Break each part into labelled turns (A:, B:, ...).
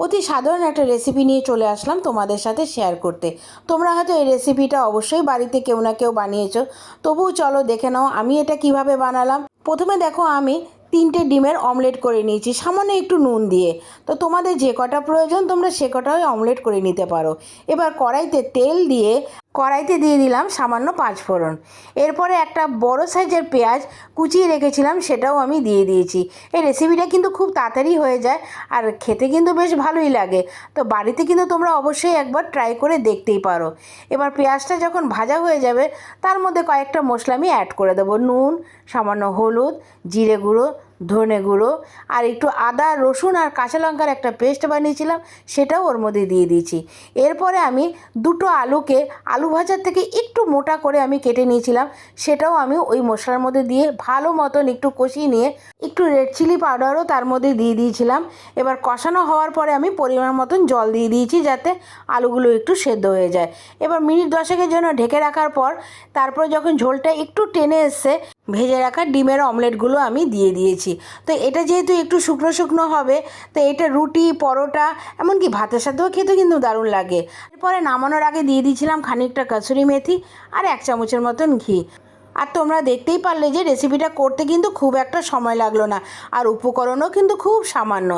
A: অতি সাধারণ একটা রেসিপি নিয়ে চলে আসলাম তোমাদের সাথে শেয়ার করতে। তোমরা হয়তো এই রেসিপিটা অবশ্যই বাড়িতে কেউ না কেউ বানিয়েছো, তবুও চলো দেখে নাও আমি এটা কিভাবে বানালাম। প্রথমে দেখো আমি 3টে ডিমের অমলেট করে নিয়েছি সামান্য একটু নুন দিয়ে। তো তোমাদের যে কটা প্রয়োজন তোমরা সে কটাই অমলেট করে নিতে পারো। এবার কড়াইতে তেল দিয়ে কড়াইতে দিয়ে দিলাম সামান্য 5 ফোড়ন। এরপরে একটা বড় সাইজের পেঁয়াজ কুচিয়ে রেখেছিলাম সেটাও আমি দিয়ে দিয়েছি। এই রেসিপিটা কিন্তু খুব তাড়াতাড়ি হয়ে যায় আর খেতে কিন্তু বেশ ভালোই লাগে। তো বাড়িতে কিন্তু তোমরা অবশ্যই একবার ট্রাই করে দেখতেই পারো। এবার পেঁয়াজটা যখন ভাজা হয়ে যাবে তার মধ্যে কয়েকটা মশলা আমি অ্যাড করে দেবো। নুন, সামান্য হলুদ, জিরে গুঁড়ো, ধনে গুঁড়ো আর একটু আদা, রসুন আর কাঁচা লঙ্কার একটা পেস্ট বানিয়েছিলাম সেটাও ওর মধ্যে দিয়ে দিয়েছি। এরপরে আমি দুটো আলুকে আলু ভাজার থেকে একটু মোটা করে আমি কেটে নিয়েছিলাম, সেটাও আমি ওই মশলার মধ্যে দিয়ে ভালো মতন একটু কষিয়ে নিয়ে একটু রেড চিলি পাউডারও তার মধ্যে দিয়ে দিয়েছিলাম। এবার কষানো হওয়ার পরে আমি পরিমাণ মতন জল দিয়ে দিয়েছি যাতে আলুগুলো একটু সেদ্ধ হয়ে যায়। এবার মিনিট 10-এর জন্য ঢেকে রাখার পর তারপরে যখন ঝোলটা একটু টেনে এসছে ভেজে রাখা ডিমের অমলেটগুলো আমি দিয়ে দিয়েছি। তো এটা যেহেতু একটু শুকনো শুকনো হবে, তো এটা রুটি, পরোটা, এমনকি ভাতের সাথেও খেতে কিন্তু দারুণ লাগে। এরপরে নামানোর আগে দিয়ে দিয়েছিলাম খানিকটা কসুরি মেথি আর 1 চামচের মতন ঘি। আর তোমরা দেখতেই পারলে যে রেসিপিটা করতে কিন্তু খুব একটা সময় লাগলো না, আর উপকরণও কিন্তু খুব সামান্য।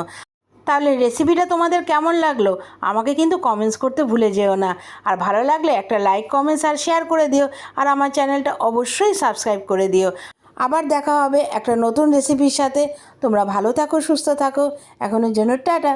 A: তাহলে রেসিপিটা তোমাদের কেমন লাগলো আমাকে কিন্তু কমেন্টস করতে ভুলে যেও না। আর ভালো লাগলে একটা লাইক, কমেন্টস আর শেয়ার করে দিও। আর আমার চ্যানেলটা অবশ্যই সাবস্ক্রাইব করে দিও। আবার দেখা হবে একটা নতুন রেসিপির সাথে। তোমরা ভালো থাকো, সুস্থ থাকো। এখনের জন্য টাটা।